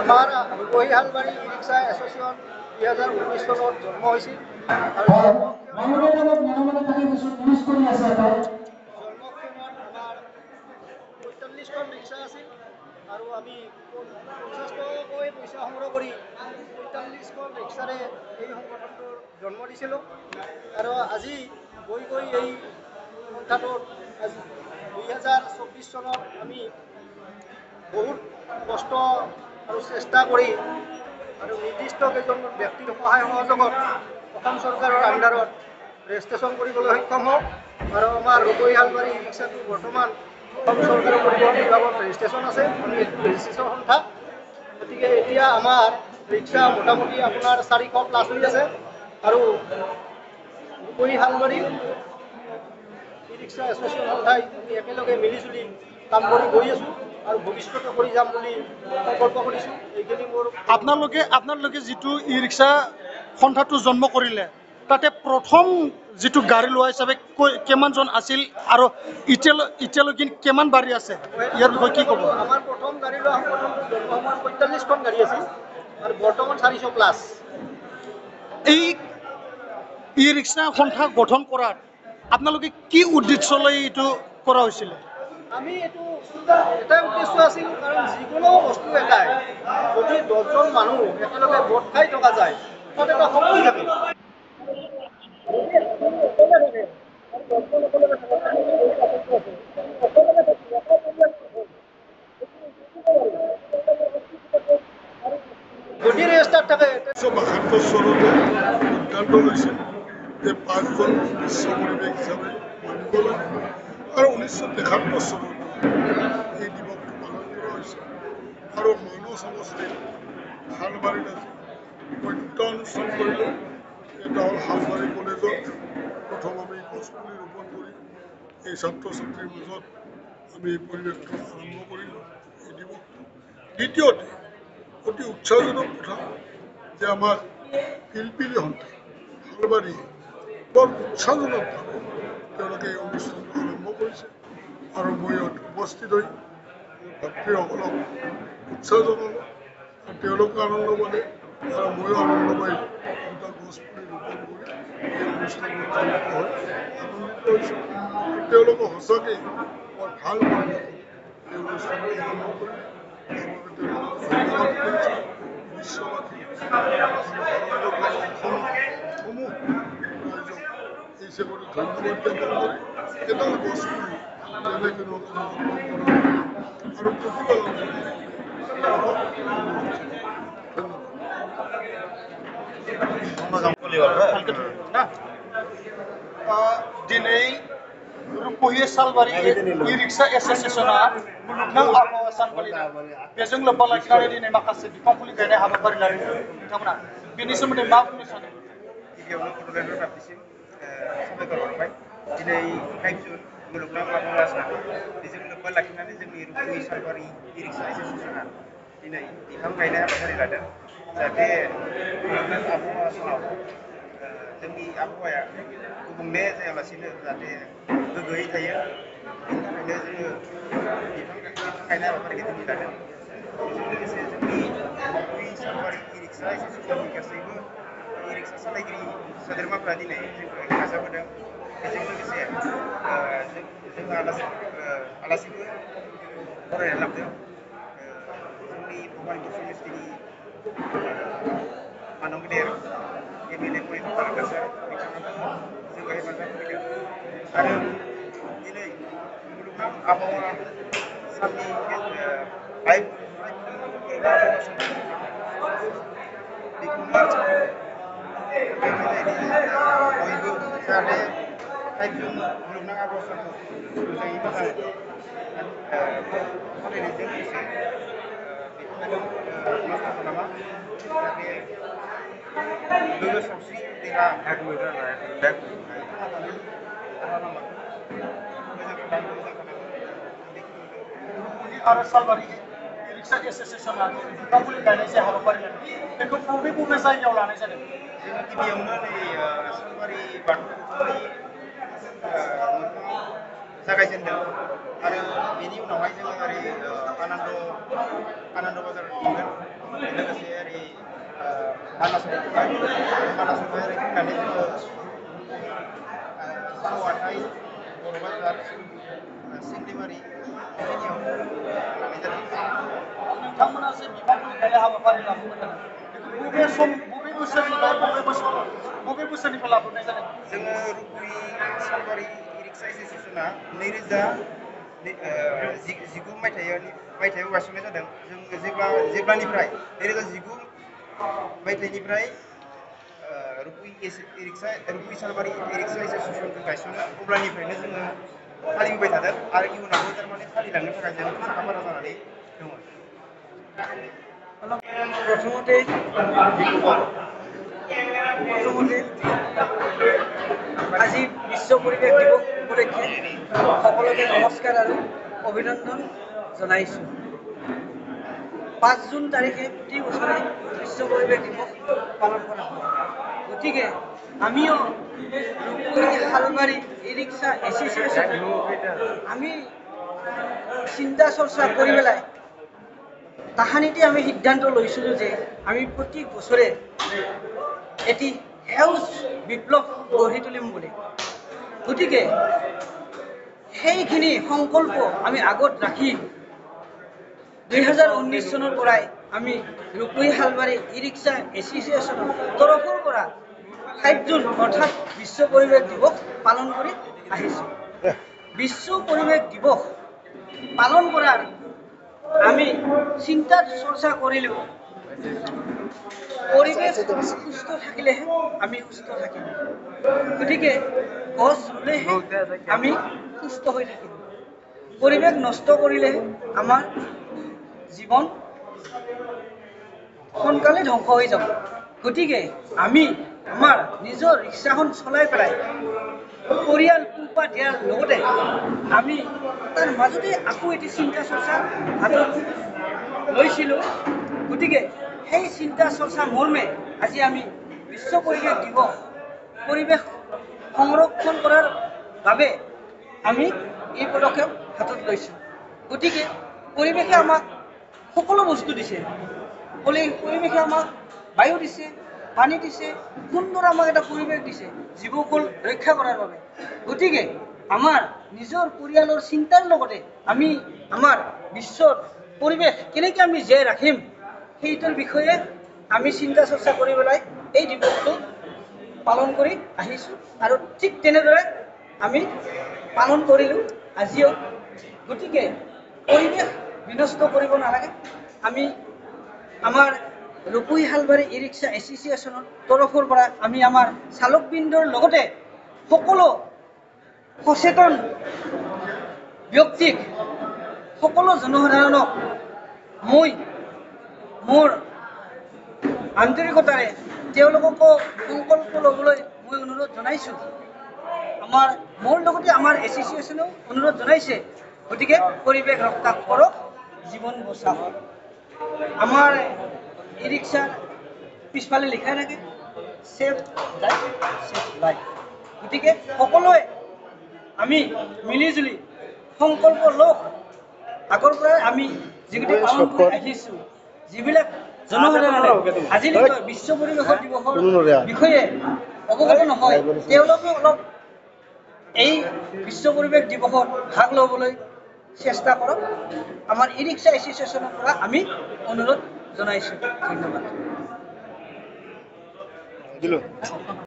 আমাৰ বহিহালবাৰী ই rickshaw association 2019 চনত জন্ম হৈছিল আৰু জন্মক্ষণত আমাৰ 45খন ৰিক্সা আছিল আৰু আমি 50 টকাকৈ পইচা সংগ্ৰহ কৰি 45খন ৰিক্সাৰে এই সংগঠনটোৰ জন্ম দিছিলোঁ আৰু আজি গৈ গৈ এই সংখ্যাটোত আজি 2024 চনত আমি বহুত কষ্ট আৰু চেষ্টা কৰি আৰু নিৰ্দিষ্ট কেইজনমান ব্যক্তিৰ সহায় সহযোগত অসম চৰকাৰৰ আণ্ডাৰত ৰেজিষ্ট্ৰেশ্যন কৰিবলৈ সক্ষম হওঁ আৰু আমাৰ বহিহালবাৰী ই ৰিক্সাটো বৰ্তমান অসম চৰকাৰৰ পৰিবহণ বিভাগত ৰেজিষ্ট্ৰেশ্যন আছে আমি এইটো ৰেজিষ্ট্ৰেশ্যন সংখ্যা গতিকে এতিয়া আমাৰ ৰিক্সা মোটামুটি আপোনাৰ 400 প্লাছ হৈ আছে আৰু বহিহালবাৰী ই ৰিক্সা এছ'চিয়েশ্যন সংস্থাই আমি একেলগে মিলিজুলি কাম কৰি গৈ আছোঁ আৰু ভৱিষ্যতে কৰি যাম বুলি সংকল্প কৰিছোঁ। এইখিনি মোৰ আপোনালোকে যিটো ই ৰিক্সা সন্থাটো জন্ম কৰিলে তাতে প্ৰথম যিটো গাড়ী লোৱা হিচাপে কিমানজন আছিল আৰু এতিয়ালৈকে কিমান গাড়ী আছে ইয়াৰ বিষয়ে কি ক'ব? আমাৰ প্ৰথম গাড়ী লোৱা সংগঠনটো জন্ম হোৱাৰ 45খন গাড়ী আছিল আৰু বৰ্তমান 400 প্লাছ। এই ই ৰিক্সা সন্থা গঠন কৰাত আপোনালোকে কি উদ্দেশ্য লৈ এইটো কৰা হৈছিলে? আমি এইটো এটাই উদ্দেশ্য আছিল কাৰণ যিকোনো বস্তু এটাই যদি 10জন মানুহ একেলগে গোট খাই থকা যায় তাত এটা শক্তি থাকে। যদি ৰেজিষ্টাৰ থাকে 1972 চনতে সিদ্ধান্ত লৈছিল যে 5জন বিশ্ব পৰিৱেশ হিচাপে মানিব লাগিব আৰু 1973 চনত এই দিৱসটো পালন কৰা হৈছিল আৰু মানৱ সমষ্টিৰ হালবাৰীত আজি পত্য অনুষ্ঠান কৰিলোঁ। এটা হ'ল হালবাৰী কলেজত প্ৰথম আমি গছপুলি ৰোপণ কৰি এই ছাত্ৰ ছাত্ৰীৰ মাজত আমি এই পৰিৱেশটো আৰম্ভ কৰিলোঁ এই দিৱসটো। দ্বিতীয়তে অতি উৎসাহজনক কথা যে আমাৰ পিলপিলি সন্থা হালবাৰী বৰ উৎসাহজনকভাৱে তেওঁলোকে এই অনুষ্ঠানটো আৰম্ভ কৰিছে আৰু মই উপস্থিত হৈ ভাতৃসকলক উৎসাহ জনালোঁ আৰু তেওঁলোকে আনন্দ পালে আৰু ময়ো আনন্দ পাই দুটা গছপুলি ৰোপণ কৰি এই অনুষ্ঠানত জড়িত হৈ আনন্দিত হৈছোঁ আৰু তেওঁলোকে সঁচাকৈ বৰ ভাল পৰিৱেশত এই অনুষ্ঠানটো আৰম্ভ কৰিলে তাৰবাবে তেওঁলোকক ধন্যবাদ কৰিছোঁ। বিশ্ববাসী ভাৰতবৰ্ষৰ সমূহ ৰাইজক এই হিচাপত ধন্যবাদ জ্ঞাপন কৰি এডাল গছপুলি যেনেকৈ আৰু প্ৰতিপালন दिनै रुपहि सालबारि इ रिक्सा एस'सियेसना मुलुगनां आबहावा सान फालिनाय बेजों लोब्बा लाखिनानै दिनै माखासे बिफां फुलि गायनाय हाबाफारि लादों नोंथांमोना बेनि सोमोन्दै मा बुंनो सानो? गिबियावनो बड'लेण्ड रादाबनिसिम साबायखर हरबाय। दिनै 5 जुन मुलुगनां आबहावा सान बेजों लोब्बा लाखिनानै जोंनि रुपहि सालबारि इ रिक्सा एस'सियेसना दिनै बिफां गायनाय हाबाफारि लादों जाहाथे मुलुगनां आबहावा सानाव जोंनि आबहावाया गुबुंले जायालासिनो जाहाथे गोग्गोयै थायो बेनि थाखायनो जोङो बिफां गायनाय हाबाफारिखौ दिनै लादों। बेजों लोगोसे जोंनि रुपहि सालबारि इ रिक्सा एस'सियेसननि गासैबो इ रिक्सा सालायगिरि सोद्रोमाफोरा दिनै जोंखौ हेफाजाब होदों। बेजों लोगोसे जों आलासिबो फरायनानै लाबोदों। जोंनि भबानिपुर समस्तिनि मानव गेदेर MLA मनिन्द्र तालुकदार सार बिथाङाबो जोंखौ हेफाजाब होफैदों आरो दिनै मुलुगनां आबहावा साननि मुलुगनां आबहावा साननि बेखौनो बेनो जाहैबाय बयबो जाहाथे 5 जुन मुलुगनां आबहावा सानखौ मोजाङै मोजां फालिनायजों लोगोसे बिफां लाइफां नस्थ' खालामा जाहाथे गोग्गो सावस्रि देहा थांना थानो राहा लामाखौ मोजां खालामो आं बेखिनिखौनो आरो सालबारि इ रिक्सा एस'सियेसना बिफां फुलि गायनाय जे हाबाफारि लादों बेखौ बबे जायगायाव लानाय जादों? जोङो गिबियावनो नै सालबारि बाथौ फुख्रि मोखाङाव जागायजेनदों आरो बेनि उनावहाय जोङो ओरै आनन्द बाजार थांगोन लोगोसे ओरै मानासाव थांबाय मानासावहाय ओरै फैनानै जोङो सौहाथाय बर' बाजार सिंग्रिबारि बेखिनियाव लानाय जादों नोंथांमोना जे बिफांफुलि गायनाय हाबाफारि लाबोबाय थादों बबे बोसोरनिफ्राय लाबोनाय जादों? जोङो रुपुरि सालबारि इ रिक्सा एस'सियेसना 2019 मायथाइयाव गायसननाय जादों। जों जेब्लानिफ्राय 2019 मायथाइनिफ्राय रुपुरि सालबारि इ रिक्सा एस'सियेसनखौ गायसनो अब्लानिफ्रायनो जोङो फालिबोबाय थादों आरो इयुनावबो थारमाने फालिलांनो थाखाय जों साखाफारा जानानै दङ। प्रथमते আজি বিশ্ব পৰিৱেশ দিৱস উপলক্ষে সকলোকে নমস্কাৰ আৰু অভিনন্দন জনাইছোঁ। 5 জুন তাৰিখে প্ৰতি বছৰে বিশ্ব পৰিৱেশ দিৱস পালন কৰা হয়। গতিকে আমিও ৰূপপুৰি হালবাড়ি ই ৰিক্সা এসোসিয়েশন আমি চিন্তা চৰ্চা কৰি পেলাই তাহানিতে আমি সিদ্ধান্ত লৈছিলোঁ যে আমি প্ৰতি বছৰে এটি সেউজ বিপ্লৱ গঢ়ি তুলিম বুলি। গতিকে সেইখিনি সংকল্প আমি আগত ৰাখি 2019 চনৰ পৰাই আমি ৰূপপুৰি হালবাড়ি ই ৰিক্সা এসোসিয়েশনৰ তৰফৰ পৰা 5 জুন অৰ্থাৎ বিশ্ব পৰিৱেশ দিৱস পালন কৰি আহিছোঁ। বিশ্ব পৰিৱেশ দিৱস পালন কৰাৰ আমি চিন্তা চৰ্চা কৰিলোঁ পৰিৱেশ সুস্থ থাকিলেহে আমি সুস্থ থাকিম। গতিকে গছ ৰুলেহে আমি সুস্থ হৈ থাকিম। পৰিৱেশ নষ্ট কৰিলে আমাৰ জীৱন সোনকালে ধ্বংস হৈ যাব। গতিকে আমি আমাৰ নিজৰ ৰিক্সাখন চলাই পেলাই পৰিয়াল পোহপাল দিয়াৰ লগতে আমি তাৰ মাজতে আকৌ এটি চিন্তা চৰ্চা হাতত লৈছিলোঁ। গতিকে সেই চিন্তা চৰ্চা মৰ্মে আজি আমি বিশ্ব পৰিৱেশ দিৱস পৰিৱেশ সংৰক্ষণ কৰাৰ বাবে আমি এই পদক্ষেপ হাতত লৈছোঁ। গতিকে পৰিৱেশে আমাক সকলো বস্তু দিছে। পৰিৱেশে আমাক বায়ু দিছে, পানী দিছে, সুন্দৰ আমাক এটা পৰিৱেশ দিছে জীৱকুল ৰক্ষা কৰাৰ বাবে। গতিকে আমাৰ নিজৰ পৰিয়ালৰ চিন্তাৰ লগতে আমি আমাৰ বিশ্বৰ পৰিৱেশ কেনেকৈ আমি জীয়াই ৰাখিম সেইটোৰ বিষয়ে আমি চিন্তা চৰ্চা কৰি পেলাই এই দিৱসটো পালন কৰি আহিছোঁ আৰু ঠিক তেনেদৰে আমি পালন কৰিলোঁ আজিও। গতিকে পৰিৱেশ বিনষ্ট কৰিব নালাগে। আমি আমাৰ ৰূপপুৰি হালবাড়ি ই ৰিক্সা এসোসিয়েশনেৰ তৰফৰ পৰা আমি আমাৰ চালকবৃন্দৰ লগতে সকলো সচেতন ব্যক্তিক সকলো জনসাধাৰণক মই মোৰ আন্তৰিকতাৰে তেওঁলোককো সংকল্প ল'বলৈ মই অনুৰোধ জনাইছোঁ। মোৰ লগতে আমাৰ এসোসিয়েশনেও অনুৰোধ জনাইছে। গতিকে পৰিৱেশ ৰক্ষা কৰক, জীৱন বচাওক। আমাৰ ই ৰিক্সাৰ পিছফালে লিখা থাকে সেভ লাইফ সেভ লাইফ। গতিকে সকলোৱে আমি মিলিজুলি সংকল্প লওক। আগৰ পৰাই আমি যিখিনি পালন কৰি আহিছোঁ, যিবিলাক জনসাধাৰণে আজিলৈকে বিশ্ব পৰিৱেশ দিৱসৰ বিষয়ে অৱগত নহয় তেওঁলোকে অলপ এই বিশ্ব পৰিৱেশ দিৱসত ভাগ ল'বলৈ চেষ্টা কৰক। আমাৰ ই ৰিক্সা এসোসিয়েশনৰ পৰা আমি অনুৰোধ জনাইছোঁ। ধন্যবাদ।